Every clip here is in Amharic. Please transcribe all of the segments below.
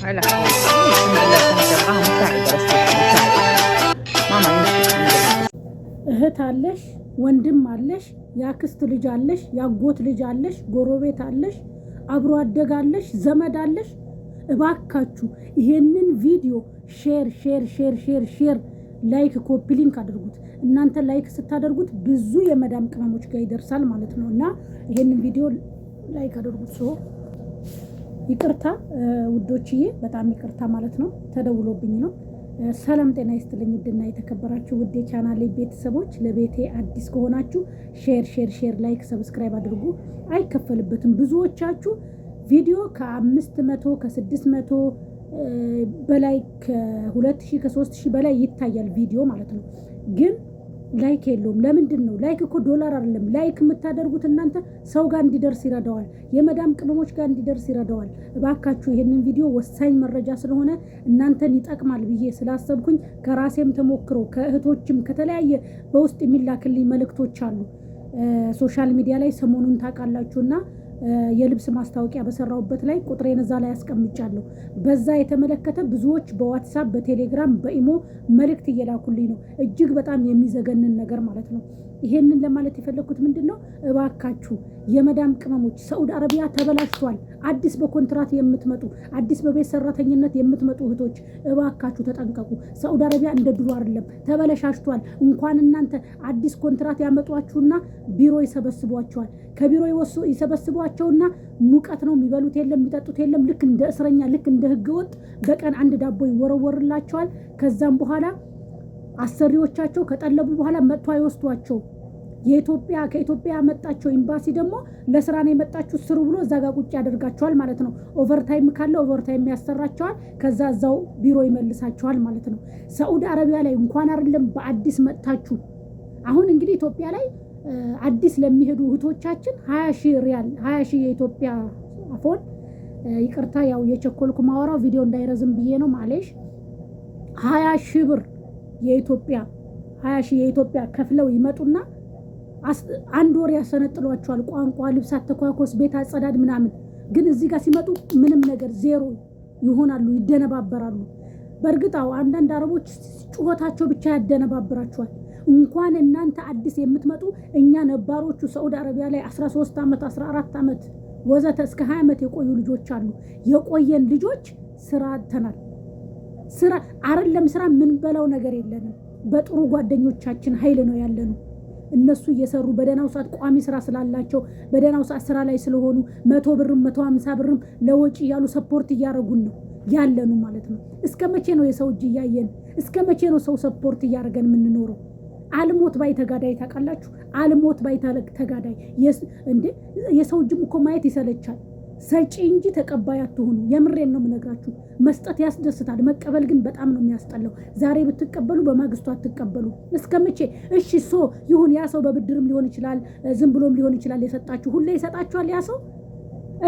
علاقة الحمد لله كانت أبغاها مساعدة بس مساعدة ماما يمشي. እህት አለሽ፣ ወንድም አለሽ፣ ያክስት ልጅ አለሽ፣ ያጎት ልጅ አለሽ፣ ጎረቤት አለሽ፣ አብሮ አደግ አለሽ፣ ዘመድ አለሽ። እባካችሁ ይሄንን ቪዲዮ ሼር ላይክ ኮፒ ሊንክ አድርጉት። እናንተ ላይክ ስታደርጉት ብዙ የመዳም ቅመሞች ጋር ይደርሳል ማለት ነው እና ይሄንን ቪዲዮ ላይክ አድርጉት። ይቅርታ ውዶችዬ፣ በጣም ይቅርታ ማለት ነው፣ ተደውሎብኝ ነው። ሰላም ጤና ይስጥልኝ ውድና የተከበራችሁ ውድ የቻናሌ ቤተሰቦች፣ ለቤቴ አዲስ ከሆናችሁ ሼር ላይክ ሰብስክራይብ አድርጉ። አይከፈልበትም። ብዙዎቻችሁ ቪዲዮ ከ500 ከ600 በላይ ከ2000 ከ3000 በላይ ይታያል ቪዲዮ ማለት ነው፣ ግን ላይክ የለውም። ለምንድን ነው? ላይክ እኮ ዶላር አይደለም። ላይክ የምታደርጉት እናንተ ሰው ጋር እንዲደርስ ይረዳዋል፣ የመዳም ቅመሞች ጋር እንዲደርስ ይረዳዋል። እባካችሁ ይሄንን ቪዲዮ ወሳኝ መረጃ ስለሆነ እናንተን ይጠቅማል ብዬ ስላሰብኩኝ ከራሴም ተሞክሮ ከእህቶችም ከተለያየ በውስጥ የሚላክልኝ መልእክቶች አሉ ሶሻል ሚዲያ ላይ ሰሞኑን ታውቃላችሁና የልብስ ማስታወቂያ በሰራውበት ላይ ቁጥሬን እዛ ላይ አስቀምጫለሁ። በዛ የተመለከተ ብዙዎች በዋትስአፕ በቴሌግራም በኢሞ መልእክት እየላኩልኝ ነው። እጅግ በጣም የሚዘገንን ነገር ማለት ነው። ይሄንን ለማለት የፈለኩት ምንድነው፣ እባካችሁ የመዳም ቅመሞች ሳዑዲ አረቢያ ተበላሽቷል። አዲስ በኮንትራት የምትመጡ አዲስ በቤት ሰራተኝነት የምትመጡ እህቶች እባካችሁ ተጠንቀቁ። ሳዑዲ አረቢያ እንደ ድሮ አይደለም፣ ተበላሽቷል። እንኳን እናንተ አዲስ ኮንትራት ያመጧችሁና ቢሮ ይሰበስቧቸዋል። ከቢሮ ይሰበስቧቸውና ሙቀት ነው፣ የሚበሉት የለም የሚጠጡት የለም። ልክ እንደ እስረኛ ልክ እንደ ህገወጥ በቀን አንድ ዳቦ ይወረወርላቸዋል። ከዛም በኋላ አሰሪዎቻቸው ከጠለቡ በኋላ መጥቶ አይወስዷቸው። ከኢትዮጵያ ያመጣቸው ኤምባሲ ደግሞ ለስራ ነው የመጣችሁ ስሩ ብሎ እዛ ጋር ቁጭ ያደርጋቸዋል ማለት ነው። ኦቨርታይም ካለ ኦቨርታይም ያሰራቸዋል። ከዛ እዛው ቢሮ ይመልሳቸዋል ማለት ነው። ሳዑዲ አረቢያ ላይ እንኳን አይደለም በአዲስ መጥታችሁ አሁን እንግዲህ ኢትዮጵያ ላይ አዲስ ለሚሄዱ እህቶቻችን 20,000 ሪያል 20,000 የኢትዮጵያ አፎን ይቅርታ፣ ያው የቸኮልኩ ማወራው ቪዲዮ እንዳይረዝም ብዬ ነው ማለሽ 20,000 ብር የኢትዮጵያ 20,000 የኢትዮጵያ ከፍለው ይመጡና አንድ ወር ያሰነጥሏቸዋል። ቋንቋ፣ ልብስ አተኳኮስ፣ ቤት አጸዳድ ምናምን። ግን እዚህ ጋር ሲመጡ ምንም ነገር ዜሮ ይሆናሉ፣ ይደነባበራሉ። በእርግጣው አንዳንድ አረቦች ጩኸታቸው ብቻ ያደነባብራቸዋል። እንኳን እናንተ አዲስ የምትመጡ እኛ ነባሮቹ ሳዑዲ አረቢያ ላይ 13 ዓመት 14 ዓመት ወዘተ እስከ 20 ዓመት የቆዩ ልጆች አሉ። የቆየን ልጆች ስራ አጥተናል። ስራ አይደለም ስራ ምን በላው ነገር የለንም። በጥሩ ጓደኞቻችን ኃይል ነው ያለነው። እነሱ እየሰሩ በደናው ሰዓት ቋሚ ስራ ስላላቸው በደናው ሰዓት ስራ ላይ ስለሆኑ 100 ብርም 150 ብርም ለወጪ ያሉ ሰፖርት እያደረጉን ነው ያለኑ ማለት ነው። እስከ መቼ ነው የሰው እጅ እያየን? እስከ መቼ ነው ሰው ሰፖርት እያደረገን የምንኖረው? አልሞት ባይ ተጋዳይ ታውቃላችሁ? አልሞት ባይ ተጋዳይ እንዴ! የሰው እጅም እኮ ማየት ይሰለቻል። ሰጪ እንጂ ተቀባይ አትሁኑ። የምሬን ነው የምነግራችሁ። መስጠት ያስደስታል፣ መቀበል ግን በጣም ነው የሚያስጠላው። ዛሬ ብትቀበሉ በማግስቱ አትቀበሉ። እስከመቼ? እሺ ይሁን፣ ያ ሰው በብድርም ሊሆን ይችላል፣ ዝም ብሎም ሊሆን ይችላል። የሰጣችሁ ሁሌ ይሰጣችኋል ያ ሰው።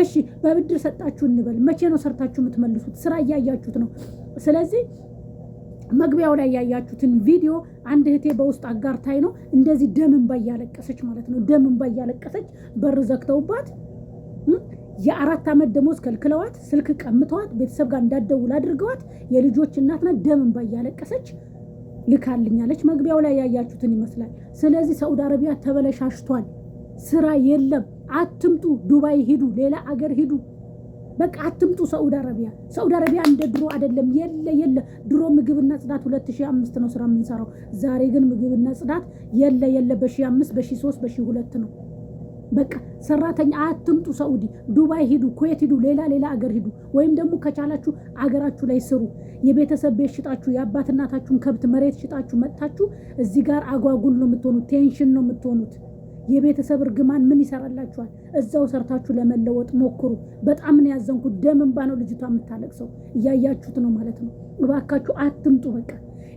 እሺ በብድር ሰጣችሁ እንበል፣ መቼ ነው ሰርታችሁ የምትመልሱት? ስራ እያያችሁት ነው። ስለዚህ መግቢያው ላይ ያያችሁትን ቪዲዮ አንድ እህቴ በውስጥ አጋርታይ ነው እንደዚህ ደም እንባ እያለቀሰች ማለት ነው። ደም እንባ እያለቀሰች በር ዘግተውባት የ4 ዓመት ደሞዝ ከልክለዋት ስልክ ቀምተዋት ቤተሰብ ጋር እንዳትደውል አድርገዋት የልጆች እናት ናት። ደም እንባ እያለቀሰች ልካልኛለች። መግቢያው ላይ ያያችሁትን ይመስላል። ስለዚህ ሳዑዲ አረቢያ ተበለሻሽቷል። ስራ የለም። አትምጡ። ዱባይ ሂዱ፣ ሌላ አገር ሂዱ። በቃ አትምጡ ሳዑዲ አረቢያ እንደ ድሮ አይደለም። የለ ድሮ ምግብና ጽዳት 2005 ነው ስራ የምንሰራው። ዛሬ ግን ምግብና ጽዳት የለ በ1500 በ300 በ200 ነው። በቃ ሰራተኛ አትምጡ። ሳዑዲ ዱባይ ሂዱ፣ ኩዌት ሂዱ፣ ሌላ አገር ሂዱ። ወይም ደግሞ ከቻላችሁ አገራችሁ ላይ ስሩ። የቤተሰብ ቤት ሽጣችሁ የአባት እናታችሁን ከብት መሬት ሽጣችሁ መጥታችሁ እዚህ ጋር አጓጉል ነው የምትሆኑት። ቴንሽን ነው የምትሆኑት። የቤተሰብ እርግማን ምን ይሰራላችኋል? እዛው ሰርታችሁ ለመለወጥ ሞክሩ። በጣም ነው ያዘንኩት። ደም እንባ ነው ልጅቷ የምታለቅሰው። እያያችሁት ነው ማለት ነው። እባካችሁ አትምጡ። በቃ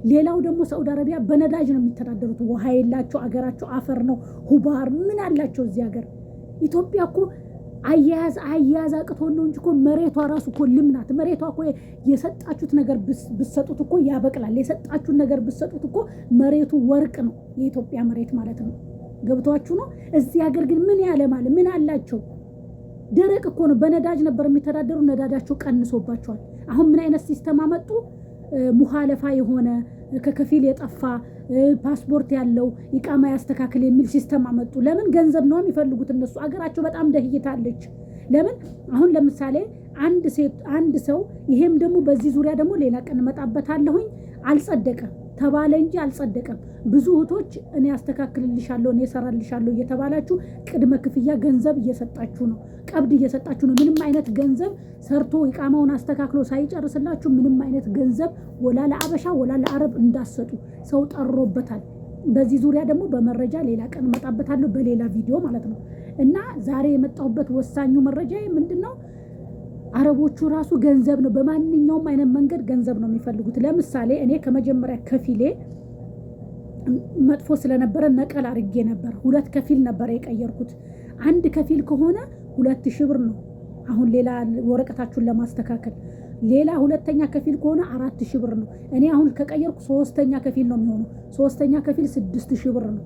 ሌላው ደግሞ ሳዑዲ አረቢያ በነዳጅ ነው የሚተዳደሩት። ውሃ የላቸው፣ አገራቸው አፈር ነው። ሁባር ምን አላቸው እዚህ ሀገር? ኢትዮጵያ እኮ አያያዝ አቅቶን ነው እንጂ እኮ መሬቷ ራሱ እኮ ልምናት። መሬቷ እኮ የሰጣችሁት ነገር ብትሰጡት እኮ ያበቅላል። የሰጣችሁት ነገር ብትሰጡት እኮ መሬቱ ወርቅ ነው፣ የኢትዮጵያ መሬት ማለት ነው። ገብቷችሁ ነው? እዚህ ሀገር ግን ምን ምን አላቸው? ደረቅ እኮ ነው። በነዳጅ ነበር የሚተዳደሩ። ነዳጃቸው ቀንሶባቸዋል። አሁን ምን አይነት ሲስተም አመጡ? ሙኻለፋ የሆነ ከከፊል የጠፋ ፓስፖርት ያለው ኢቃማ ያስተካክል የሚል ሲስተም አመጡ። ለምን? ገንዘብ ነው የሚፈልጉት እነሱ። አገራቸው በጣም ደህይታለች። ለምን? አሁን ለምሳሌ አንድ ሰው ይሄም ደግሞ በዚህ ዙሪያ ደግሞ ሌላ ቀን እመጣበታለሁኝ። አልጸደቀም ተባለ እንጂ አልጸደቀም። ብዙ እህቶች እኔ አስተካክልልሻለሁ እኔ እሰራልሻለሁ እየተባላችሁ ቅድመ ክፍያ ገንዘብ እየሰጣችሁ ነው፣ ቀብድ እየሰጣችሁ ነው። ምንም አይነት ገንዘብ ሰርቶ ኢቃማውን አስተካክሎ ሳይጨርስላችሁ ምንም አይነት ገንዘብ ወላ ለአበሻ ወላ ለአረብ እንዳሰጡ ሰው ጠሮበታል። በዚህ ዙሪያ ደግሞ በመረጃ ሌላ ቀን እመጣበታለሁ በሌላ ቪዲዮ ማለት ነው። እና ዛሬ የመጣሁበት ወሳኙ መረጃ ምንድነው? አረቦቹ ራሱ ገንዘብ ነው፣ በማንኛውም አይነት መንገድ ገንዘብ ነው የሚፈልጉት። ለምሳሌ እኔ ከመጀመሪያ ከፊሌ መጥፎ ስለነበረ ነቀል አድርጌ ነበር። 2 ከፊል ነበር የቀየርኩት። አንድ ከፊል ከሆነ 2000 ብር ነው። አሁን ሌላ ወረቀታችሁን ለማስተካከል ሌላ ሁለተኛ ከፊል ከሆነ 4000 ብር ነው። እኔ አሁን ከቀየርኩ 3ኛ ከፊል ነው የሚሆነው። 3ኛ ከፊል 6000 ብር ነው።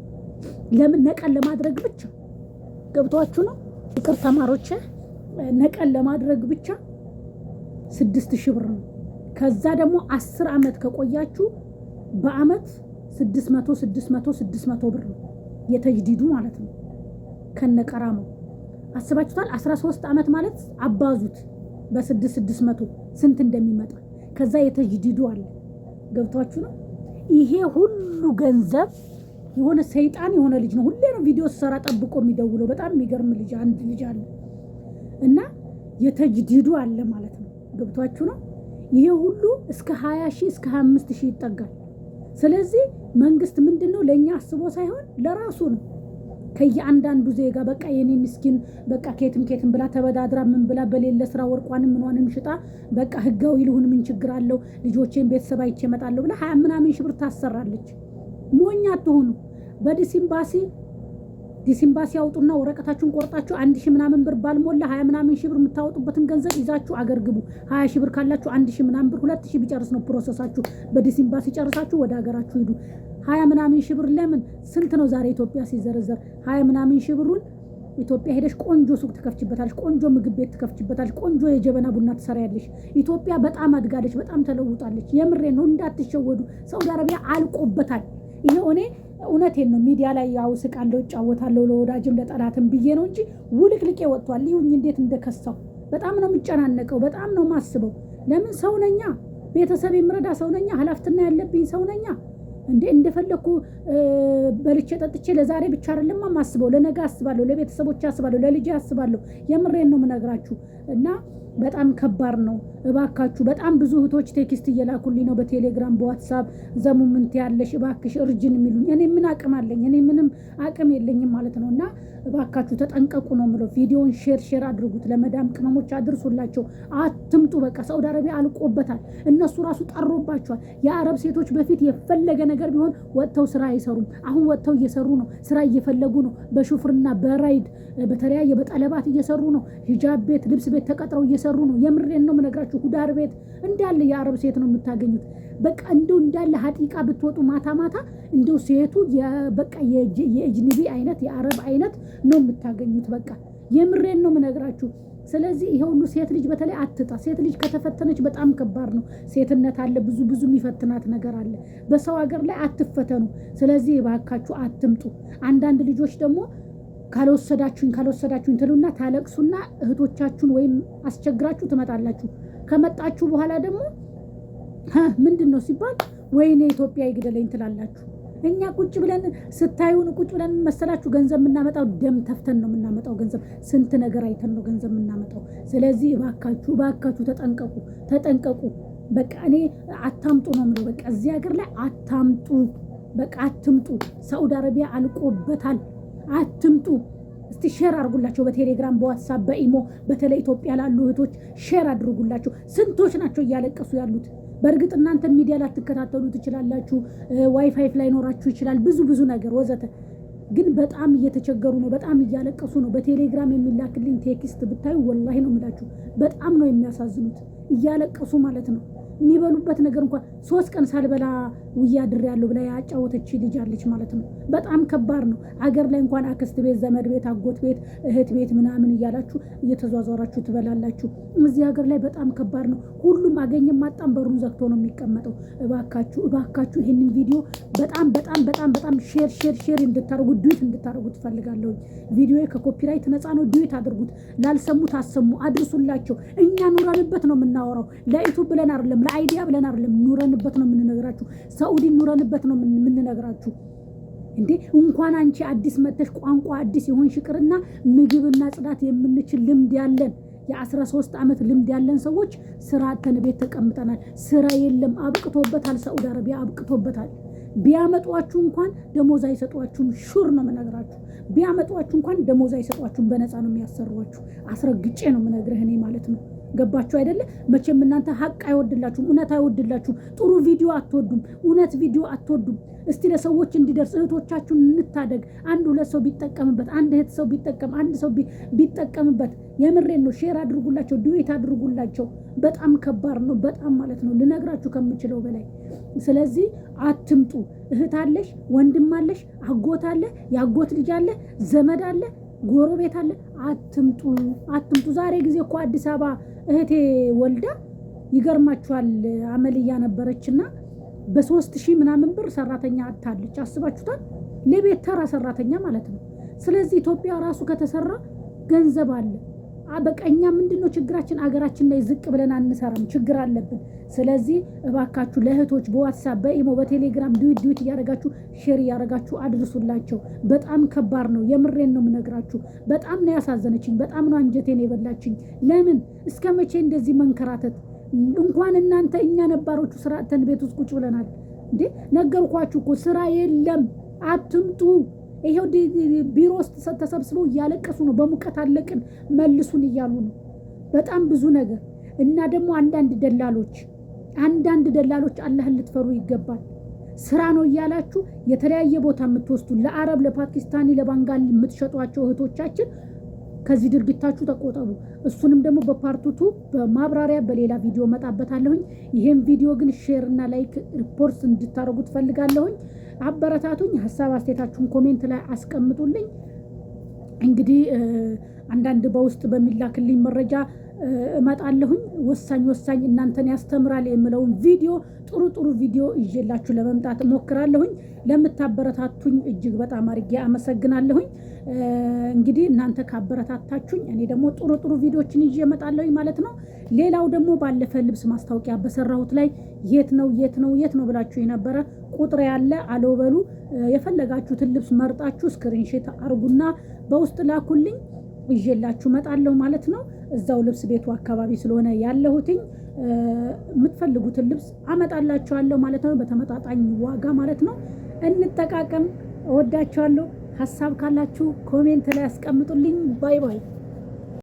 ለምን? ነቀል ለማድረግ ብቻ። ገብቷችሁ ነው? ፍቅር ተማሮች ነቀል ለማድረግ ብቻ 6000 ብር ነው። ከዛ ደግሞ 10 ዓመት ከቆያችሁ በአመት 600 ብር ነው የተጅዲዱ ማለት ነው። ከነቀራማው አስባችሁታል? 13 ዓመት ማለት አባዙት በ600 ስንት እንደሚመጣ። ከዛ የተጅዲዱ አለ። ገብቷችሁ ነው? ይሄ ሁሉ ገንዘብ የሆነ ሰይጣን የሆነ ልጅ ነው። ሁሌ ነው ቪዲዮ ሰራ ጠብቆ የሚደውለው። በጣም የሚገርም ልጅ አንድ ልጅ አለ እና የተጅዲዱ አለ ማለት ነው። ገብቷችሁ ነው? ይሄ ሁሉ እስከ 20 ሺህ እስከ 25 ሺህ ይጠጋል። ስለዚህ መንግስት ምንድነው ለኛ አስቦ ሳይሆን ለራሱ ነው። ከየአንዳንዱ ዜጋ በቃ የኔ ምስኪን በቃ ኬትም ብላ ተበዳድራ ምን ብላ በሌለ ስራ ወርቋንም ምንዋንም ሽጣ በቃ ህጋዊ ልሁን ምን ችግር አለው ልጆቼን ቤተሰብ አይቼ እመጣለሁ ብላ 20 ምናምን ሺህ ብር ታሰራለች። ሞኛ አትሆኑ። ዲሲምባሲ ያውጡና ወረቀታችሁን ቆርጣችሁ 1000 ምናምን ብር ባልሞላ 20 ምናምን ሺህ ብር የምታወጡበትን ገንዘብ ይዛችሁ አገር ግቡ። 20 ሺህ ብር ካላችሁ 1000 ምናምን ብር 2000 ቢጨርስ ነው ፕሮሰሳችሁ። በዲሲምባሲ ጨርሳችሁ ወደ ሀገራችሁ ሂዱ። 20 ምናምን ሺህ ብር ለምን? ስንት ነው ዛሬ ኢትዮጵያ ሲዘረዘር? 20 ምናምን ሺህ ብሩን ኢትዮጵያ ሄደሽ ቆንጆ ሱቅ ትከፍችበታለሽ፣ ቆንጆ ምግብ ቤት ትከፍችበታለሽ፣ ቆንጆ የጀበና ቡና ትሰሪያለሽ። ኢትዮጵያ በጣም አድጋለች፣ በጣም ተለውጣለች። የምሬ ነው፣ እንዳትሸወዱ። ሳውዲ አረቢያ አልቆበታል። ይሄ እኔ እውነቴን ነው። ሚዲያ ላይ ያው ስቃለው እጫወታለሁ ለወዳጅም ለጠላትም ብዬ ነው እንጂ ውልቅልቄ ወጥቷል። ይሁን እንዴት እንደከሳው በጣም ነው የምጨናነቀው፣ በጣም ነው ማስበው። ለምን ሰው ነኛ፣ ቤተሰብ የምረዳ ሰው ነኛ፣ ኃላፊነት ያለብኝ ሰው ነኛ። እንደፈለኩ በልቼ ጠጥቼ ለዛሬ ብቻ አይደለም ማስበው፣ ለነገ አስባለሁ፣ ለቤተሰቦች አስባለሁ፣ ለልጄ አስባለሁ። የምሬን ነው የምነግራችሁ እና በጣም ከባድ ነው። እባካችሁ በጣም ብዙ እህቶች ቴክስት እየላኩልኝ ነው በቴሌግራም በዋትሳፕ ዘሙ ምን ትያለሽ እባክሽ እርጅን የሚሉኝ። እኔ ምን አቅም አለኝ? እኔ ምንም አቅም የለኝም ማለት ነው። እና እባካችሁ ተጠንቀቁ ነው የምለው። ቪዲዮን ሼር አድርጉት፣ ለመዳም ቅመሞች አድርሱላቸው። አትምጡ። በቃ ሳውዲ አረቢያ አልቆበታል። እነሱ ራሱ ጠሮባቸዋል። የአረብ ሴቶች በፊት የፈለገ ነገር ቢሆን ወጥተው ስራ አይሰሩም። አሁን ወጥተው እየሰሩ ነው፣ ስራ እየፈለጉ ነው። በሹፍርና በራይድ በተለያየ በጠለባት እየሰሩ ነው። ሂጃብ ቤት ልብስ ቤት ተቀጥረው እየሰሩ ነው። የምሬን ነው የምነግራችሁ። ሁዳር ቤት እንዳለ የአረብ ሴት ነው የምታገኙት። በቃ እንደው እንዳለ ሀጢቃ ብትወጡ ማታ እንደው ሴቱ በቃ የእጅንቢ አይነት የአረብ አይነት ነው የምታገኙት። በቃ የምሬን ነው የምነግራችሁ። ስለዚህ ይሄ ሁሉ ሴት ልጅ በተለይ አትጣ። ሴት ልጅ ከተፈተነች በጣም ከባድ ነው። ሴትነት አለ፣ ብዙ የሚፈትናት ነገር አለ። በሰው ሀገር ላይ አትፈተኑ። ስለዚህ እባካችሁ አትምጡ። አንዳንድ ልጆች ደግሞ ካልወሰዳችሁኝ ትሉና ታለቅሱና እህቶቻችሁን ወይም አስቸግራችሁ ትመጣላችሁ። ከመጣችሁ በኋላ ደግሞ ምንድን ነው ሲባል ወይኔ ኢትዮጵያ ይግደለኝ ትላላችሁ። እኛ ቁጭ ብለን ስታዩን ቁጭ ብለን መሰላችሁ ገንዘብ የምናመጣው? ደም ተፍተን ነው የምናመጣው ገንዘብ። ስንት ነገር አይተን ነው ገንዘብ የምናመጣው። ስለዚህ እባካችሁ ተጠንቀቁ። በቃ እኔ አታምጡ ነው የምለው። በቃ እዚህ ሀገር ላይ አታምጡ። በቃ አትምጡ። ሳውዲ አረቢያ አልቆበታል። አትምጡ። እስቲ ሼር አድርጉላቸው በቴሌግራም በዋትሳፕ በኢሞ። በተለይ ኢትዮጵያ ላሉ እህቶች ሼር አድርጉላቸው። ስንቶች ናቸው እያለቀሱ ያሉት? በእርግጥ እናንተ ሚዲያ ላትከታተሉ ትችላላችሁ፣ ዋይፋይ ላይ ኖራችሁ ይችላል፣ ብዙ ነገር ወዘተ። ግን በጣም እየተቸገሩ ነው፣ በጣም እያለቀሱ ነው። በቴሌግራም የሚላክልኝ ቴክስት ብታዩ ወላሂ ነው የምላችሁ፣ በጣም ነው የሚያሳዝኑት፣ እያለቀሱ ማለት ነው። የሚበሉበት ነገር እንኳን 3 ቀን ሳልበላ ውያ ድር ያለው ብላ ያጫወተች ልጅ አለች ማለት ነው። በጣም ከባድ ነው። አገር ላይ እንኳን አክስት ቤት፣ ዘመድ ቤት፣ አጎት ቤት፣ እህት ቤት ምናምን እያላችሁ እየተዟዟራችሁ ትበላላችሁ። እዚህ ሀገር ላይ በጣም ከባድ ነው። ሁሉም አገኘም ማጣም በሩን ዘግቶ ነው የሚቀመጠው። እባካችሁ ይሄንን ቪዲዮ በጣም ሼር እንድታደርጉ ዱት እንድታደርጉ ትፈልጋለሁ። ቪዲዮ ከኮፒራይት ነፃ ነው። ዱት አድርጉት። ላልሰሙት አሰሙ፣ አድርሱላቸው። እኛ ኑረንበት ነው የምናወራው። ለዩቱብ ብለን አይደለም፣ ለአይዲያ ብለን አይደለም። ኑረንበት ነው የምንነግራችሁ። ሳኡዲ ኑረንበት ነው የምንነግራችሁ። እንዴ እንኳን አንቺ አዲስ መጥተሽ ቋንቋ አዲስ ይሆን ሽቅርና ምግብና ጽዳት የምንችል ልምድ ያለን የ13 ዓመት ልምድ ያለን ሰዎች ስራ አተን ቤት ተቀምጠናል። ስራ የለም። አብቅቶበታል። ሳኡዲ አረቢያ አብቅቶበታል። ቢያመጧችሁ እንኳን ደሞዝ አይሰጧችሁም። ሹር ነው የምነግራችሁ። ቢያመጧችሁ እንኳን ደሞዝ አይሰጧችሁም። በነፃ ነው የሚያሰሯችሁ። አስረግጬ ነው የምነግርህ እኔ ማለት ነው። ገባችሁ አይደለ? መቼም እናንተ ሀቅ አይወድላችሁም፣ እውነት አይወድላችሁም። ጥሩ ቪዲዮ አትወዱም፣ እውነት ቪዲዮ አትወዱም። እስቲ ለሰዎች እንዲደርስ እህቶቻችሁን እንታደግ። አንድ ሁለት ሰው ቢጠቀምበት፣ አንድ እህት ሰው ቢጠቀም፣ አንድ ሰው ቢጠቀምበት፣ የምሬን ነው። ሼር አድርጉላቸው፣ ዱዌት አድርጉላቸው። በጣም ከባድ ነው፣ በጣም ማለት ነው ልነግራችሁ ከምችለው በላይ። ስለዚህ አትምጡ። እህት አለሽ፣ ወንድም አለሽ፣ አጎት አለ፣ የአጎት ልጅ አለ፣ ዘመድ አለ፣ ጎረቤት አለ። አትምጡ። ዛሬ ጊዜ እኮ አዲስ አበባ እህቴ ወልዳ ይገርማችኋል፣ አመልያ ነበረችና በ3000 ምናምን ብር ሰራተኛ አታለች። አስባችሁታል? ለቤት ተራ ሰራተኛ ማለት ነው። ስለዚህ ኢትዮጵያ ራሱ ከተሰራ ገንዘብ አለ። በቀኛ ምንድነው ችግራችን? አገራችን ላይ ዝቅ ብለን አንሰራም፣ ችግር አለብን። ስለዚህ እባካችሁ ለእህቶች በዋትስአፕ በኢሞ በቴሌግራም ዱዊት እያደረጋችሁ ሼር እያደረጋችሁ አድርሱላቸው። በጣም ከባድ ነው። የምሬን ነው የምነግራችሁ። በጣም ነው ያሳዘነችኝ። በጣም ነው አንጀቴን የበላችኝ። ለምን እስከ መቼ እንደዚህ መንከራተት? እንኳን እናንተ እኛ ነባሮቹ ስራ አጥተን ቤት ውስጥ ቁጭ ብለናል። እንዴ ነገርኳችሁ እኮ ስራ የለም። አትምጡ። ይሄው ቢሮ ውስጥ ተሰብስበው እያለቀሱ ነው። በሙቀት አለቅን መልሱን እያሉ ነው። በጣም ብዙ ነገር እና ደግሞ አንዳንድ ደላሎች አላህን ልትፈሩ ይገባል። ስራ ነው እያላችሁ የተለያየ ቦታ የምትወስዱ ለአረብ፣ ለፓኪስታኒ፣ ለባንጋሊ የምትሸጧቸው እህቶቻችን ከዚህ ድርጊታችሁ ተቆጠቡ። እሱንም ደግሞ በፓርቱቱ በማብራሪያ በሌላ ቪዲዮ መጣበታለሁኝ። ይሄን ቪዲዮ ግን ሼር እና ላይክ ሪፖርት እንድታደርጉ ትፈልጋለሁኝ። አበረታቱኝ። ሐሳብ አስተያየታችሁን ኮሜንት ላይ አስቀምጡልኝ። እንግዲህ አንዳንድ በውስጥ በሚላክልኝ መረጃ እመጣለሁኝ። ወሳኝ እናንተን ያስተምራል የምለውን ቪዲዮ ጥሩ ቪዲዮ ይዤላችሁ ለመምጣት እሞክራለሁኝ። ለምታበረታቱኝ እጅግ በጣም አድርጌ አመሰግናለሁኝ። እንግዲህ እናንተ ካበረታታችሁኝ እኔ ደግሞ ጥሩ ቪዲዮችን ይዤ እመጣለሁኝ ማለት ነው። ሌላው ደግሞ ባለፈ ልብስ ማስታወቂያ በሰራሁት ላይ የት ነው ብላችሁ የነበረ ቁጥር ያለ አለበሉ የፈለጋችሁትን ልብስ መርጣችሁ ስክሪንሾት አርጉና በውስጥ ላኩልኝ። ይዤላችሁ እመጣለሁ ማለት ነው። እዛው ልብስ ቤቱ አካባቢ ስለሆነ ያለሁትኝ የምትፈልጉትን ልብስ አመጣላችኋለሁ ማለት ነው። በተመጣጣኝ ዋጋ ማለት ነው። እንጠቃቀም። እወዳችኋለሁ። ሐሳብ ካላችሁ ኮሜንት ላይ አስቀምጡልኝ። ባይ ባይ።